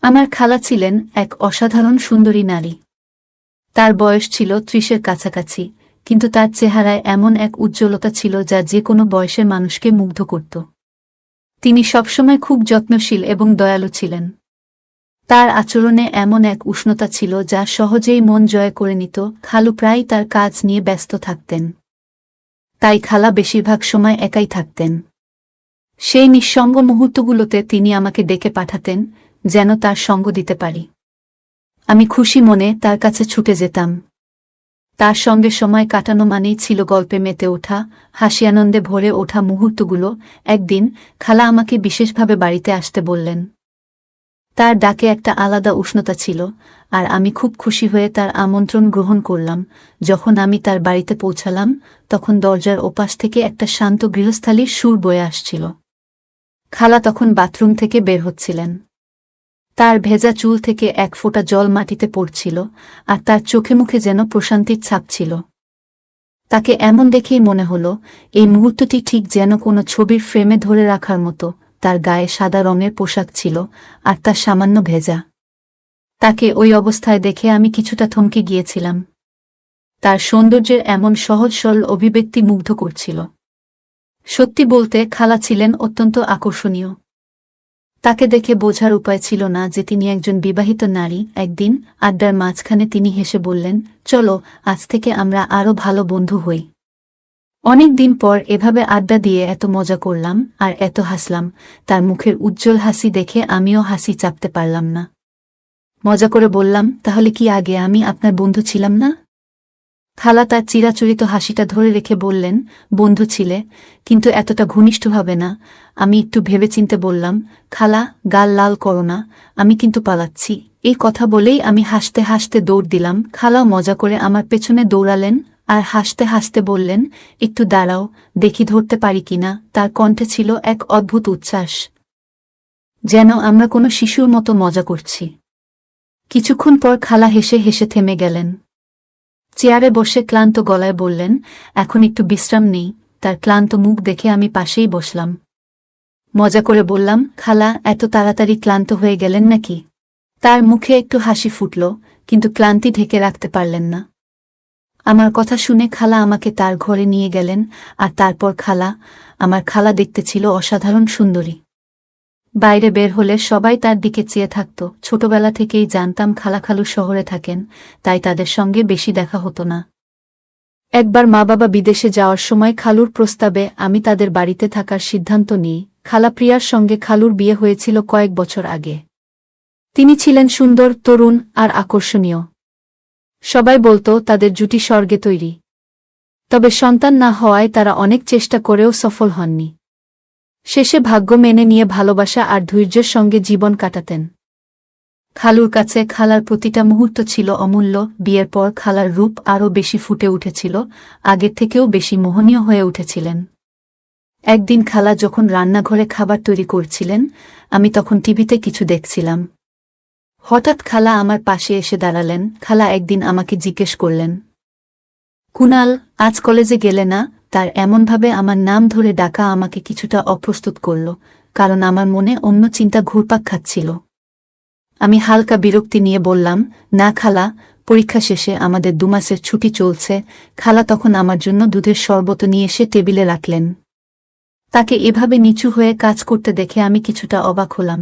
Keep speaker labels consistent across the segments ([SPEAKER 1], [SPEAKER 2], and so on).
[SPEAKER 1] আমার খালা ছিলেন এক অসাধারণ সুন্দরী নারী। তার বয়স ছিল ৩০-এর কাছাকাছি, কিন্তু তার চেহারায় এমন এক উজ্জ্বলতা ছিল যা যে কোনো বয়সের মানুষকে মুগ্ধ করত। তিনি সবসময় খুব যত্নশীল এবং দয়ালু ছিলেন। তার আচরণে এমন এক উষ্ণতা ছিল যা সহজেই মন জয় করে নিত। খালু প্রায়ই তার কাজ নিয়ে ব্যস্ত থাকতেন, তাই খালা বেশিরভাগ সময় একাই থাকতেন। সেই নিঃসঙ্গ মুহূর্তগুলোতে তিনি আমাকে ডেকে পাঠাতেন, যেন তার সঙ্গ দিতে পারি। আমি খুশি মনে তার কাছে ছুটে যেতাম। তার সঙ্গে সময় কাটানো মানেই ছিল গল্পে মেতে ওঠা, হাসি আনন্দে ভরে ওঠা মুহূর্তগুলো। একদিন খালা আমাকে বিশেষভাবে বাড়িতে আসতে বললেন। তার ডাকে একটা আলাদা উষ্ণতা ছিল, আর আমি খুব খুশি হয়ে তার আমন্ত্রণ গ্রহণ করলাম। যখন আমি তার বাড়িতে পৌঁছালাম, তখন দরজার ওপাশ থেকে একটা শান্ত গৃহস্থালীর সুর বয়ে আসছিল। খালা তখন বাথরুম থেকে বের হচ্ছিলেন। তার ভেজা চুল থেকে এক ফোঁটা জল মাটিতে পড়ছিল, আর তার চোখে মুখে যেন প্রশান্তির ছাপ ছিল। তাকে এমন দেখেই মনে হলো, এই মুহূর্তটি ঠিক যেন কোনো ছবির ফ্রেমে ধরে রাখার মতো। তার গায়ে সাদা রঙের পোশাক ছিল, আর তার সামান্য ভেজা। তাকে ওই অবস্থায় দেখে আমি কিছুটা থমকে গিয়েছিলাম। তার সৌন্দর্যের এমন সহজ সরল অভিব্যক্তি মুগ্ধ করছিল। সত্যি বলতে খালা ছিলেন অত্যন্ত আকর্ষণীয়। তাকে দেখে বোঝার উপায় ছিল না যে তিনি একজন বিবাহিত নারী। একদিন আড্ডার মাঝখানে তিনি হেসে বললেন, চলো আজ থেকে আমরা আরও ভালো বন্ধু হই। অনেক দিন পর এভাবে আড্ডা দিয়ে এত মজা করলাম আর এত হাসলাম। তার মুখের উজ্জ্বল হাসি দেখে আমিও হাসি চাপতে পারলাম না। মজা করে বললাম, তাহলে কি আগে আমি আপনার বন্ধু ছিলাম না? খালা তার চিরাচরিত হাসিটা ধরে রেখে বললেন, বন্ধু ছিলে, কিন্তু এতটা ঘনিষ্ঠভাবে না। আমি একটু ভেবেচিন্তে বললাম, খালা গাল লাল করো না, আমি কিন্তু পালাচ্ছি। এই কথা বলেই আমি হাসতে হাসতে দৌড় দিলাম। খালাও মজা করে আমার পেছনে দৌড়ালেন আর হাসতে হাসতে বললেন, একটু দাঁড়াও, দেখি ধরতে পারি কিনা। তার কণ্ঠে ছিল এক অদ্ভুত উচ্ছ্বাস, যেন আমরা কোনো শিশুর মতো মজা করছি। কিছুক্ষণ পর খালা হেসে হেসে থেমে গেলেন। চেয়ারে বসে ক্লান্ত গলায় বললেন, এখন একটু বিশ্রাম নেই। তার ক্লান্ত মুখ দেখে আমি পাশেই বসলাম। মজা করে বললাম, খালা এত তাড়াতাড়ি ক্লান্ত হয়ে গেলেন নাকি? তার মুখে একটু হাসি ফুটল, কিন্তু ক্লান্তি ঢেকে রাখতে পারলেন না। আমার কথা শুনে খালা আমাকে তার ঘরে নিয়ে গেলেন, আর তারপর আমার খালা দেখতে ছিল অসাধারণ সুন্দরী। বাইরে বের হলে সবাই তার দিকে চেয়ে থাকত। ছোটবেলা থেকেই জানতাম খালাখালু শহরে থাকেন, তাই তাদের সঙ্গে বেশি দেখা হতো না। একবার মা বাবা বিদেশে যাওয়ার সময় খালুর প্রস্তাবে আমি তাদের বাড়িতে থাকার সিদ্ধান্ত নিই। খালা প্রিয়ার সঙ্গে খালুর বিয়ে হয়েছিল কয়েক বছর আগে। তিনি ছিলেন সুন্দর, তরুণ আর আকর্ষণীয়। সবাই বলতো তাদের জুটি স্বর্গে তৈরি। তবে সন্তান না হওয়ায় তারা অনেক চেষ্টা করেও সফল হননি। শেষে ভাগ্য মেনে নিয়ে ভালোবাসা আর ধৈর্যের সঙ্গে জীবন কাটাতেন। খালুর কাছে খালার প্রতিটা মুহূর্ত ছিল অমূল্য। বিয়ের পর খালার রূপ আরও বেশি ফুটে উঠেছিল, আগের থেকেও বেশি মোহনীয় হয়ে উঠেছিলেন। একদিন খালা যখন রান্নাঘরে খাবার তৈরি করছিলেন, আমি তখন টিভিতে কিছু দেখছিলাম। হঠাৎ খালা আমার পাশে এসে দাঁড়ালেন। খালা একদিন আমাকে জিজ্ঞেস করলেন, কুনাল, আজ কলেজে গেলে না? তার এমনভাবে আমার নাম ধরে ডাকা আমাকে কিছুটা অপ্রস্তুত করল, কারণ আমার মনে অন্য চিন্তা ঘুরপাক খাচ্ছিল। আমি হালকা বিরক্তি নিয়ে বললাম, না খালা, পরীক্ষা শেষে আমাদের 2 মাসের ছুটি চলছে। খালা তখন আমার জন্য দুধের শরবত নিয়ে এসে টেবিলে রাখলেন। তাকে এভাবে নিচু হয়ে কাজ করতে দেখে আমি কিছুটা অবাক হলাম।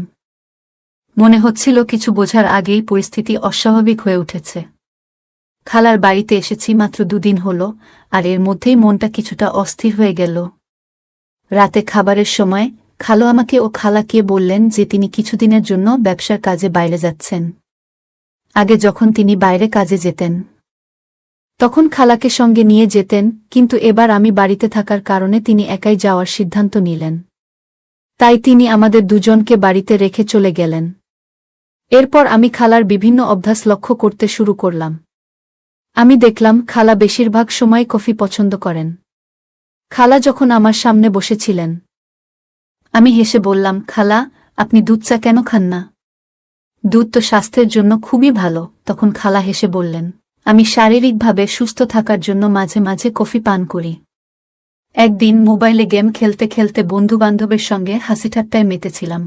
[SPEAKER 1] মনে হচ্ছিল কিছু বোঝার আগেই পরিস্থিতি অস্বাভাবিক হয়ে উঠেছে। খালার বাড়িতে এসেছি মাত্র 2 দিন হলো, আর এর মধ্যেই মনটা কিছুটা অস্থির হয়ে গেল। রাতে খাবারের সময় খালু আমাকে ও খালাকে বললেন যে তিনি কিছুদিনের জন্য ব্যবসার কাজে বাইরে যাচ্ছেন। আগে যখন তিনি বাইরে কাজে যেতেন, তখন খালাকে সঙ্গে নিয়ে যেতেন, কিন্তু এবার আমি বাড়িতে থাকার কারণে তিনি একাই যাওয়ার সিদ্ধান্ত নিলেন। তাই তিনি আমাদের দুজনকে বাড়িতে রেখে চলে গেলেন। এরপর আমি খালার বিভিন্ন অভ্যাস লক্ষ্য করতে শুরু করলাম। আমি দেখলাম খালা বেশিরভাগ সময় কফি পছন্দ করেন। খালা যখন আমার সামনে বসেছিলেন, আমি হেসে বললাম, খালা, আপনি দুধ চা কেন খান না? দুধ তো স্বাস্থ্যের জন্য খুবই ভালো। তখন খালা হেসে বললেন, আমি শারীরিকভাবে সুস্থ থাকার জন্য মাঝে মাঝে কফি পান করি। একদিন মোবাইলে গেম খেলতে খেলতে বন্ধুবান্ধবের সঙ্গে হাসিঠাট্টায় মেতেছিলাম।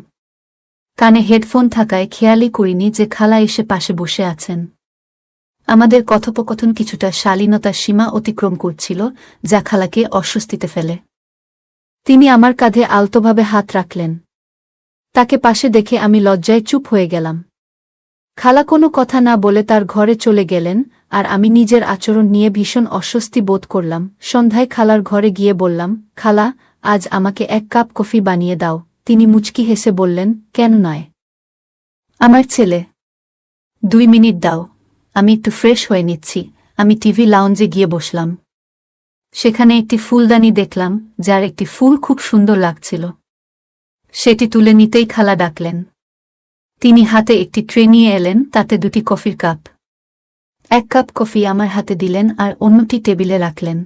[SPEAKER 1] কানে হেডফোন থাকায় খেয়ালই করিনি যে খালা এসে পাশে বসে আছেন। আমাদের কথোপকথন কিছুটা শালীনতার সীমা অতিক্রম করছিল, যা খালাকে অস্বস্তিতে ফেলে। তিনি আমার কাঁধে আলতোভাবে হাত রাখলেন। তাকে পাশে দেখে আমি লজ্জায় চুপ হয়ে গেলাম। খালা কোনো কথা না বলে তার ঘরে চলে গেলেন, আর আমি নিজের আচরণ নিয়ে ভীষণ অস্বস্তি বোধ করলাম। সন্ধ্যায় খালার ঘরে গিয়ে বললাম, খালা, আজ আমাকে 1 কাপ কফি বানিয়ে দাও। তিনি মুচকি হেসে বললেন, কেন নয়? আমার ছেলে। 2 মিনিট দাও, আমি একটু ফ্রেশ হয়ে নিচ্ছি। আমি টিভি লাউঞ্জে গিয়ে বসলাম। সেখানে একটি ফুলদানি দেখলাম, যার একটি ফুল খুব সুন্দর লাগছিল। সেটি তুলে নিতেই খালা ডাকলেন। তিনি হাতে একটি ট্রে নিয়ে এলেন, তাতে 2টি কফির কাপ। 1 কাপ কফি আমার হাতে দিলেন আর অন্যটি টেবিলে রাখলেন।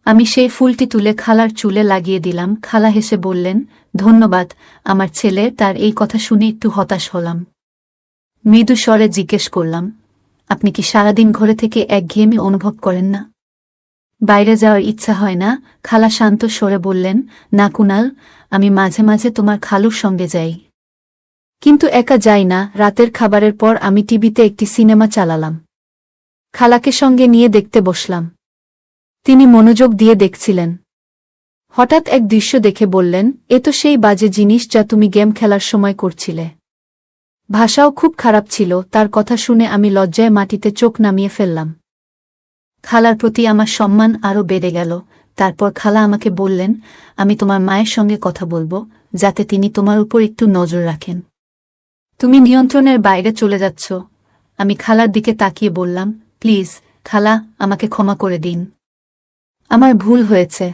[SPEAKER 1] আমি সেই ফুলটি তুলে খালার চুলে লাগিয়ে দিলাম। খালা হেসে বললেন, ধন্যবাদ আমার ছেলে। তার এই কথা শুনে একটু হতাশ হলাম। মৃদু স্বরে জিজ্ঞেস করলাম, আপনি কি সারাদিন ঘরে থেকে একঘেয়েমি অনুভব করেন না? বাইরে যাওয়ার ইচ্ছা হয় না? খালা শান্ত স্বরে বললেন, না কুনাল, আমি মাঝে মাঝে তোমার খালুর সঙ্গে যাই। কিন্তু একা যাই না। রাতের খাবারের পর আমি টিভিতে একটি সিনেমা চালালাম। খালাকে সঙ্গে নিয়ে দেখতে বসলাম। তিনি মনোযোগ দিয়ে দেখছিলেন। হঠাৎ এক দৃশ্য দেখে বললেন, এ তো সেই বাজে জিনিস যা তুমি গেম খেলার সময় করছিলে। ভাষাও খুব খারাপ ছিল। তার কথা শুনে আমি লজ্জায় মাটিতে চোখ নামিয়ে ফেললাম। খালার প্রতি আমার সম্মান আরও বেড়ে গেল। তারপর খালা আমাকে বললেন, আমি তোমার মায়ের সঙ্গে কথা বলবো, যাতে তিনি তোমার উপর একটু নজর রাখেন। তুমি নিয়ন্ত্রণের বাইরে চলে যাচ্ছ। আমি খালার দিকে তাকিয়ে বললাম, প্লিজ খালা, আমাকে ক্ষমা করে দিন। আমার ভুল হয়েছে।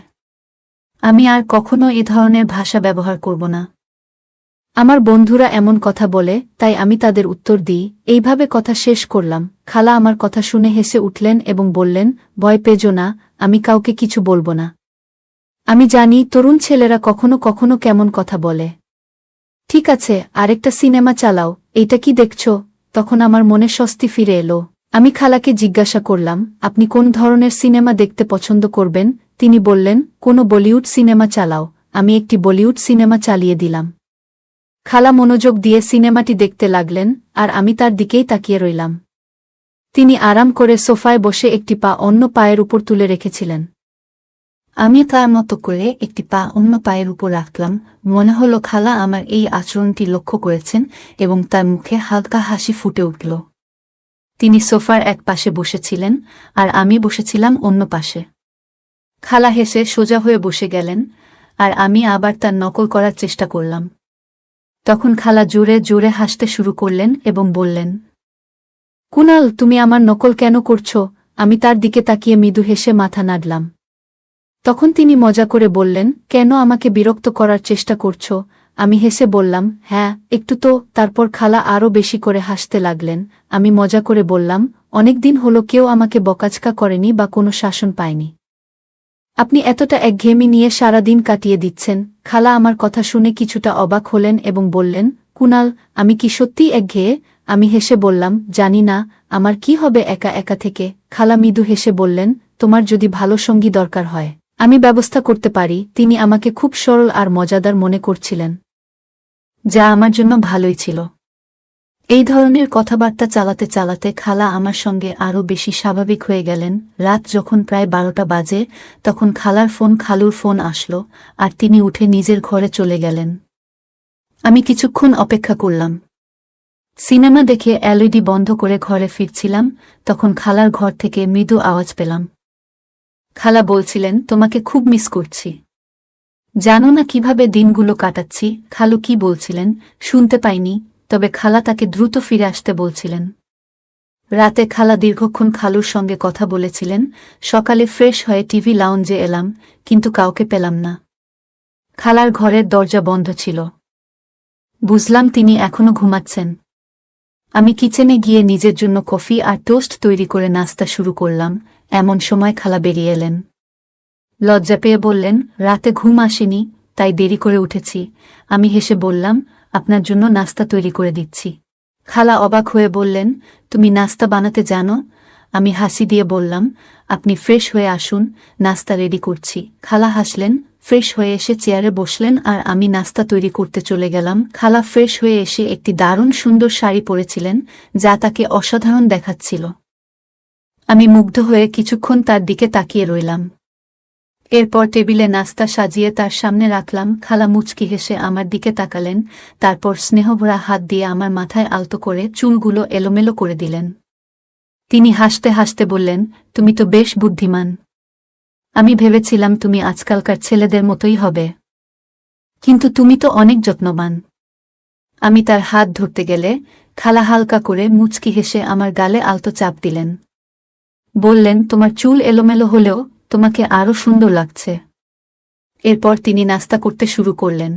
[SPEAKER 1] আমি আর কখনো এ ধরনের ভাষা ব্যবহার করব না। আমার বন্ধুরা এমন কথা বলে, তাই আমি তাদের উত্তর দিই। এইভাবে কথা শেষ করলাম। খালা আমার কথা শুনে হেসে উঠলেন এবং বললেন, ভয় পেজো না, আমি কাউকে কিছু বলবো না। আমি জানি তরুণ ছেলেরা কখনো কখনো কেমন কথা বলে। ঠিক আছে, আরেকটা সিনেমা চালাও। এইটা কি দেখছ? তখন আমার মনে স্বস্তি ফিরে এলো। আমি খালাকে জিজ্ঞাসা করলাম, আপনি কোন ধরনের সিনেমা দেখতে পছন্দ করবেন? তিনি বললেন, কোনো বলিউড সিনেমা চালাও। আমি একটি বলিউড সিনেমা চালিয়ে দিলাম। খালা মনোযোগ দিয়ে সিনেমাটি দেখতে লাগলেন, আর আমি তার দিকেই তাকিয়ে রইলাম। তিনি আরাম করে সোফায় বসে একটি পা অন্য পায়ের উপর তুলে রেখেছিলেন। আমি তার মতো করে একটি পা অন্য পায়ের উপর রাখলাম। মনে হলো খালা আমার এই আচরণটি লক্ষ্য করেছেন এবং তার মুখে হালকা হাসি ফুটে উঠল। তিনি সোফার এক পাশে বসেছিলেন, আর আমি বসেছিলাম অন্য পাশে। খালা হেসে সোজা হয়ে বসে গেলেন, আর আমি আবার তার নকল করার চেষ্টা করলাম। তখন খালা জোরে জোরে হাসতে শুরু করলেন এবং বললেন, কুনাল, তুমি আমার নকল কেন করছ? আমি তার দিকে তাকিয়ে মৃদু হেসে মাথা নাড়লাম। তখন তিনি মজা করে বললেন, কেন আমাকে বিরক্ত করার চেষ্টা করছ? আমি হেসে বললাম, হ্যাঁ, একটু তো। তারপর খালা আরও বেশি করে হাসতে লাগলেন। আমি মজা করে বললাম, অনেকদিন হলো কেউ আমাকে বকাঝকা করেনি বা কোনো শাসন পায়নি। আপনি এতটা একঘেয়েমি নিয়ে সারা দিন কাটিয়ে দিচ্ছেন। খালা আমার কথা শুনে কিছুটা অবাক হলেন এবং বললেন, কুনাল, আমি কি সত্যিই একঘেয়ে? আমি হেসে বললাম, জানি না, আমার কি হবে একা একা থেকে। খালা মৃদু হেসে বললেন, তোমার যদি ভালো সঙ্গী দরকার হয়, আমি ব্যবস্থা করতে পারি। তিনি আমাকে খুব সরল আর মজাদার মনে করছিলেন, যা আমার জন্য ভালোই ছিল। এই ধরনের কথাবার্তা চালাতে চালাতে খালা আমার সঙ্গে আরও বেশি স্বাভাবিক হয়ে গেলেন। রাত যখন প্রায় 12টা বাজে, তখন খালুর ফোন আসলো, আর তিনি উঠে নিজের ঘরে চলে গেলেন। আমি কিছুক্ষণ অপেক্ষা করলাম। সিনেমা দেখে এলইডি বন্ধ করে ঘরে ফিরছিলাম, তখন খালার ঘর থেকে মৃদু আওয়াজ পেলাম। খালা বলছিলেন, তোমাকে খুব মিস করছি। জানো না কিভাবে দিনগুলো কাটাচ্ছি। খালু কি বলছিলেন শুনতে পাইনি, তবে খালা তাকে দ্রুত ফিরে আসতে বলছিলেন। রাতে খালা দীর্ঘক্ষণ খালুর সঙ্গে কথা বলেছিলেন। সকালে ফ্রেশ হয়ে টিভি লাউঞ্জে এলাম, কিন্তু কাউকে পেলাম না। খালার ঘরের দরজা বন্ধ ছিল। বুঝলাম তিনি এখনো ঘুমাচ্ছেন। আমি কিচেনে গিয়ে নিজের জন্য কফি আর টোস্ট তৈরি করে নাস্তা শুরু করলাম। এমন সময় খালা বেরিয়ে এলেন। লজ্জা পেয়ে বললেন, রাতে ঘুম আসেনি, তাই দেরি করে উঠেছি। আমি হেসে বললাম, আপনার জন্য নাস্তা তৈরি করে দিচ্ছি। খালা অবাক হয়ে বললেন, তুমি নাস্তা বানাতে জানো? আমি হাসি দিয়ে বললাম, আপনি ফ্রেশ হয়ে আসুন, নাস্তা রেডি করছি। খালা হাসলেন, ফ্রেশ হয়ে এসে চেয়ারে বসলেন আর আমি নাস্তা তৈরি করতে চলে গেলাম। খালা ফ্রেশ হয়ে এসে একটি দারুণ সুন্দর শাড়ি পরেছিলেন, যা তাকে অসাধারণ দেখাচ্ছিল। আমি মুগ্ধ হয়ে কিছুক্ষণ তার দিকে তাকিয়ে রইলাম। এরপর টেবিলে নাস্তা সাজিয়ে তার সামনে রাখলাম। খালা মুচকি হেসে আমার দিকে তাকালেন, তারপর স্নেহভরা হাত দিয়ে আমার মাথায় আলতো করে চুলগুলো এলোমেলো করে দিলেন। তিনি হাসতে হাসতে বললেন, তুমি তো বেশ বুদ্ধিমান। আমি ভেবেছিলাম তুমি আজকালকার ছেলেদের মতোই হবে, কিন্তু তুমি তো অনেক যত্নবান। আমি তার হাত ধরতে গেলে খালা হালকা করে মুচকি হেসে আমার গালে আলতো চাপ দিলেন। বললেন, তোমার চুল এলোমেলো হলেও তোমাকে আরও সুন্দর লাগছে। এরপর তিনি নাস্তা করতে শুরু করলেন।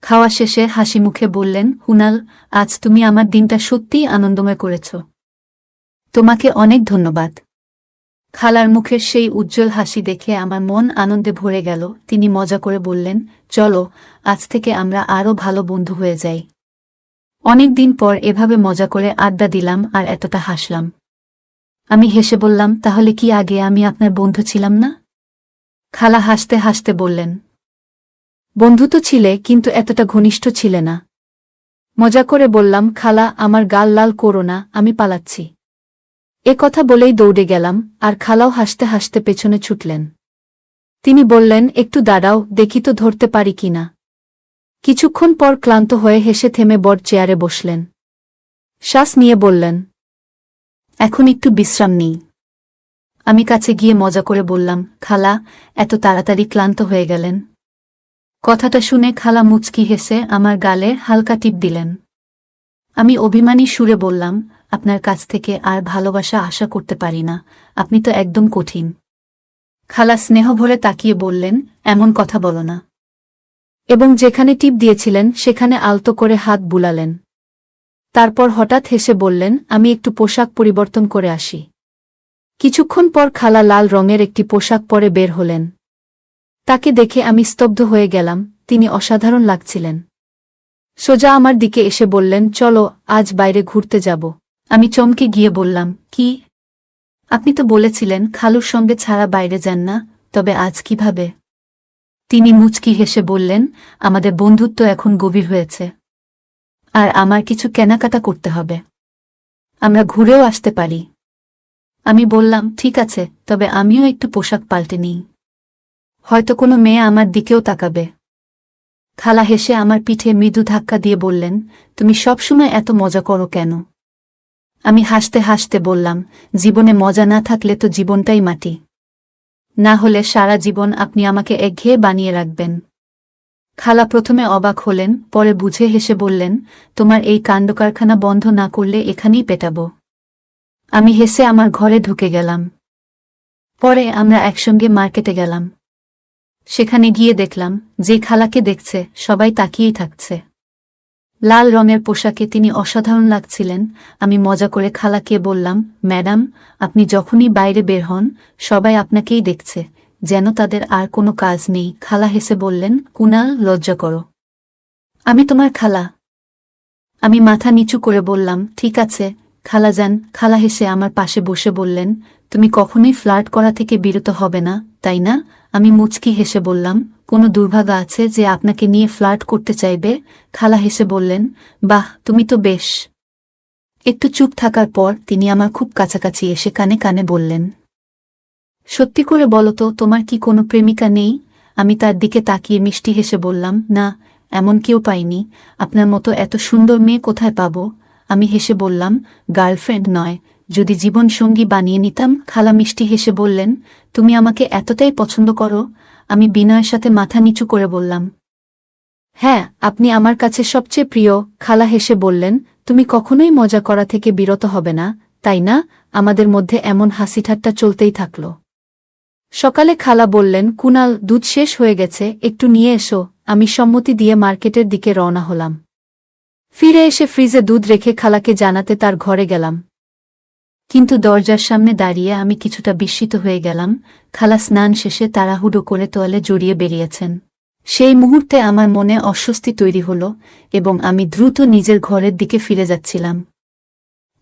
[SPEAKER 1] খাওয়া শেষে হাসি মুখে বললেন, কুনাল, আজ তুমি আমার দিনটা সত্যিই আনন্দময় করেছ। তোমাকে অনেক ধন্যবাদ। খালার মুখের সেই উজ্জ্বল হাসি দেখে আমার মন আনন্দে ভরে গেল। তিনি মজা করে বললেন, চলো, আজ থেকে আমরা আরও ভালো বন্ধু হয়ে যাই। অনেক দিন পর এভাবে মজা করে আড্ডা দিলাম আর এতটা হাসলাম। আমি হেসে বললাম, তাহলে কি আগে আমি আপনার বন্ধু ছিলাম না? খালা হাসতে হাসতে বললেন, বন্ধু তো ছিলে, কিন্তু এতটা ঘনিষ্ঠ ছিলে না। মজা করে বললাম, খালা, আমার গাল লাল করো না, আমি পালাচ্ছি। এ কথা বলেই দৌড়ে গেলাম, আর খালাও হাসতে হাসতে পেছনে ছুটলেন। তিনি বললেন, একটু দাঁড়াও, দেখি তো ধরতে পারি কিনা। কিছুক্ষণ পর ক্লান্ত হয়ে হেসে থেমে বড় চেয়ারে বসলেন। শ্বাস নিয়ে বললেন, এখন একটু বিশ্রাম নিই। আমি কাছে গিয়ে মজা করে বললাম, খালা, এত তাড়াতাড়ি ক্লান্ত হয়ে গেলেন? কথাটা শুনে খালা মুচকি হেসে আমার গালে হালকা টিপ দিলেন। আমি অভিমানী সুরে বললাম, আপনার কাছ থেকে আর ভালোবাসা আশা করতে পারি না, আপনি তো একদম কঠিন। খালা স্নেহ ভরে তাকিয়ে বললেন, এমন কথা বলো না। এবং যেখানে টিপ দিয়েছিলেন সেখানে আলতো করে হাত বুলালেন। তারপর হঠাৎ হেসে বললেন, আমি একটু পোশাক পরিবর্তন করে আসি। কিছুক্ষণ পর খালা লাল রঙের একটি পোশাক পরে বের হলেন। তাকে দেখে আমি স্তব্ধ হয়ে গেলাম, তিনি অসাধারণ লাগছিলেন। সোজা আমার দিকে এসে বললেন, চলো, আজ বাইরে ঘুরতে যাব। আমি চমকে গিয়ে বললাম, কি? আপনি তো বলেছিলেন খালুর সঙ্গে ছাড়া বাইরে যান না, তবে আজ কিভাবে? তিনি মুচকি হেসে বললেন, আমাদের বন্ধুত্ব এখন গভীর হয়েছে, আর আমার কিছু কেনাকাটা করতে হবে। আমরা ঘুরেও আসতে পারি। আমি বললাম, ঠিক আছে, তবে আমিও একটু পোশাক পাল্টে নিই। হয়তো কোনো মেয়ে আমার দিকেও তাকাবে। খালা হেসে আমার পিঠে মৃদু ধাক্কা দিয়ে বললেন, তুমি সবসময় এত মজা করো কেন? আমি হাসতে হাসতে বললাম, জীবনে মজা না থাকলে তো জীবনটাই মাটি। না হলে সারা জীবন আপনি আমাকে একঘেয়ে বানিয়ে রাখবেন। খালা প্রথমে অবাক হলেন, পরে বুঝে হেসে বললেন, তোমার এই কাণ্ডকারখানা বন্ধ না করলে এখানেই পেটাবো। আমি হেসে আমার ঘরে ঢুকে গেলাম। পরে আমরা একসঙ্গে মার্কেটে গেলাম। সেখানে গিয়ে দেখলাম, যে খালাকে দেখছে সবাই তাকিয়েই থাকছে। লাল রঙের পোশাকে তিনি অসাধারণ লাগছিলেন। আমি মজা করে খালাকে বললাম, ম্যাডাম, আপনি যখনই বাইরে বের হন সবাই আপনাকেই দেখছে, যেন তাদের আর কোনো কাজ নেই। খালা হেসে বললেন, কুনাল, লজ্জা করো। আমি তোমার খালা। আমি মাথা নিচু করে বললাম, ঠিক আছে খালাজান। খালা হেসে আমার পাশে বসে বললেন, তুমি কখনোই ফ্লার্ট করা থেকে বিরত হবে না, তাই না? আমি মুচকি হেসে বললাম, কোনো দুর্ভাগা আছে যে আপনাকে নিয়ে ফ্লার্ট করতে চাইবে? খালা হেসে বললেন, বাহ, তুমি তো বেশ। একটু চুপ থাকার পর তিনি আমার খুব কাছাকাছি এসে কানে কানে বললেন, সত্যি করে বলো তো, তোমার কি কোনো প্রেমিকা নেই? আমি তার দিকে তাকিয়ে মিষ্টি হেসে বললাম, না, এমন কেউ পাইনি। আপনার মতো এত সুন্দর মেয়ে কোথায় পাবো? আমি হেসে বললাম, গার্লফ্রেন্ড নয়, যদি জীবনসঙ্গী বানিয়ে নিতাম। খালা মিষ্টি হেসে বললেন, তুমি আমাকে এতটাই পছন্দ করো? আমি বিনয়ের সাথে মাথা নিচু করে বললাম, হ্যাঁ, আপনি আমার কাছে সবচেয়ে প্রিয়। খালা হেসে বললেন, তুমি কখনোই মজা করা থেকে বিরত হবে না, তাই না? আমাদের মধ্যে এমন হাসিঠাট্টা চলতেই থাকল। সকালে খালা বললেন, কুনাল, দুধ শেষ হয়ে গেছে, একটু নিয়ে এসো। আমি সম্মতি দিয়ে মার্কেটের দিকে রওনা হলাম। ফিরে এসে ফ্রিজে দুধ রেখে খালাকে জানাতে তার ঘরে গেলাম। কিন্তু দরজার সামনে দাঁড়িয়ে আমি কিছুটা বিস্মিত হয়ে গেলাম। খালা স্নান শেষে তাড়াহুড়ো করে তোয়ালে জড়িয়ে বেরিয়েছেন। সেই মুহূর্তে আমার মনে অস্বস্তি তৈরি হল এবং আমি দ্রুত নিজের ঘরের দিকে ফিরে যাচ্ছিলাম।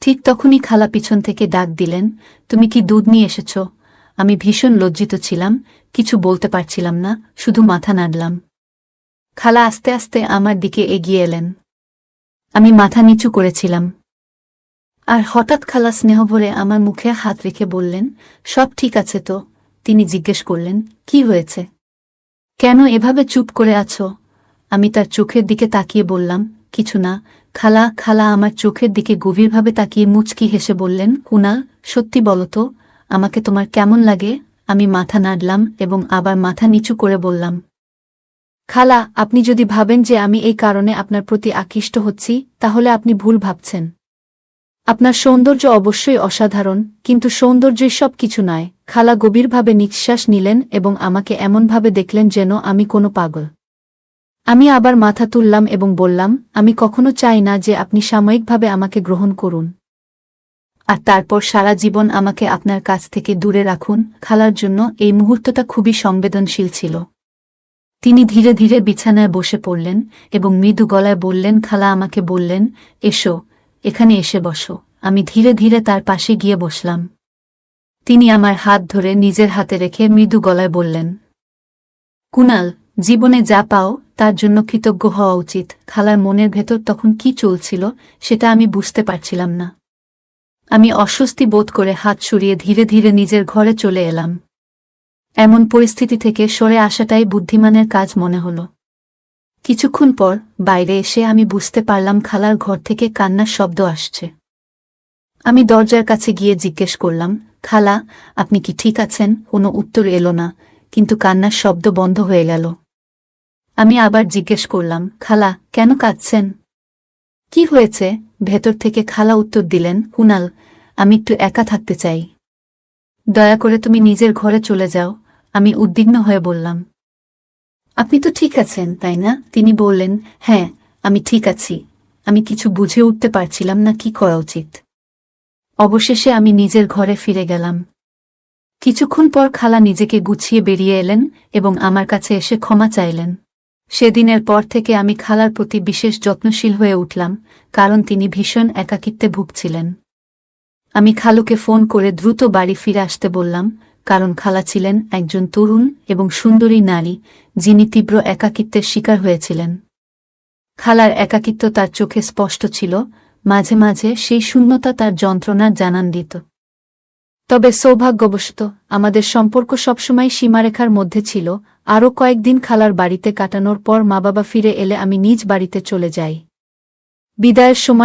[SPEAKER 1] ঠিক তখনই খালা পিছন থেকে ডাক দিলেন, তুমি কি দুধ নিয়ে এসেছ? আমি ভীষণ লজ্জিত ছিলাম, কিছু বলতে পারছিলাম না, শুধু মাথা নাড়লাম। খালা আস্তে আস্তে আমার দিকে এগিয়ে এলেন। আমি মাথা নিচু করেছিলাম। আর হঠাৎ খালা স্নেহভরে আমার মুখে হাত রেখে বললেন, সব ঠিক আছে তো? তিনি জিজ্ঞেস করলেন, কি হয়েছে? কেন এভাবে চুপ করে আছো? আমি তার চোখের দিকে তাকিয়ে বললাম, কিছু না। খালা খালা আমার চোখের দিকে গভীরভাবে তাকিয়ে মুচকি হেসে বললেন, কুনাল, সত্যি বলো তো, আমাকে তোমার কেমন লাগে? আমি মাথা নাড়লাম এবং আবার মাথা নিচু করে বললাম, খালা, আপনি যদি ভাবেন যে আমি এই কারণে আপনার প্রতি আকৃষ্ট হচ্ছি, তাহলে আপনি ভুল ভাবছেন। আপনার সৌন্দর্য অবশ্যই অসাধারণ, কিন্তু সৌন্দর্যই সব কিছু নয়। খালা গভীরভাবে নিঃশ্বাস নিলেন এবং আমাকে এমনভাবে দেখলেন যেন আমি কোনো পাগল। আমি আবার মাথা তুললাম এবং বললাম, আমি কখনো চাই না যে আপনি সাময়িকভাবে আমাকে গ্রহণ করুন, আর তারপর সারা জীবন আমাকে আপনার কাছ থেকে দূরে রাখুন। খালার জন্য এই মুহূর্তটা খুবই সংবেদনশীল ছিল। তিনি ধীরে ধীরে বিছানায় বসে পড়লেন এবং মৃদু গলায় বললেন, খালা আমাকে বললেন, এসো, এখানে এসে বসো। আমি ধীরে ধীরে তার পাশে গিয়ে বসলাম। তিনি আমার হাত ধরে নিজের হাতে রেখে মৃদু গলায় বললেন, কুনাল, জীবনে যা পাও তার জন্য কৃতজ্ঞ হওয়া উচিত। খালার মনের ভেতর তখন কি চলছিল সেটা আমি বুঝতে পারছিলাম না। আমি অস্বস্তি বোধ করে হাত সরিয়ে ধীরে ধীরে নিজের ঘরে চলে এলাম। এমন পরিস্থিতি থেকে সরে আসাটাই বুদ্ধিমানের কাজ মনে হল। কিছুক্ষণ পর বাইরে এসে আমি বুঝতে পারলাম খালার ঘর থেকে কান্নার শব্দ আসছে। আমি দরজার কাছে গিয়ে জিজ্ঞেস করলাম, খালা, আপনি কি ঠিক আছেন? কোনো উত্তর এলো না, কিন্তু কান্নার শব্দ বন্ধ হয়ে গেল। আমি আবার জিজ্ঞেস করলাম, খালা, কেন কাঁদছেন? কি হয়েছে? ভেতর থেকে খালা উত্তর দিলেন, কুনাল, আমি একটু একা থাকতে চাই। দয়া করে তুমি নিজের ঘরে চলে যাও। আমি উদ্বিগ্ন হয়ে বললাম, আপনি তো ঠিক আছেন, তাই না? তিনি বললেন, হ্যাঁ, আমি ঠিক আছি। আমি কিছু বুঝে উঠতে পারছিলাম না কি করা উচিত। অবশেষে আমি নিজের ঘরে ফিরে গেলাম। কিছুক্ষণ পর খালা নিজেকে গুছিয়ে বেরিয়ে এলেন এবং আমার কাছে এসে ক্ষমা চাইলেন। সেদিনের পর থেকে আমি খালার প্রতি বিশেষ যত্নশীল হয়ে উঠলাম, কারণ তিনি ভীষণ একাকিত্বে ভুগছিলেন। আমি খালুকে ফোন করে দ্রুত বাড়ি ফিরে আসতে বললাম, কারণ খালা ছিলেন একজন তরুণ এবং সুন্দরী নারী, যিনি তীব্র একাকিত্বের শিকার হয়েছিলেন। খালার একাকিত্ব তার চোখে স্পষ্ট ছিল, মাঝে মাঝে সেই শূন্যতা তার যন্ত্রণার জানান দিত। তবে সৌভাগ্যবশত আমাদের সম্পর্ক সবসময় সীমারেখার মধ্যে ছিল। আরও কয়েকদিন খালার বাড়িতে কাটানোর পর মা বাবা ফিরে এলে আমি নিজ বাড়িতে চলে যাই। বিদায়ের সময়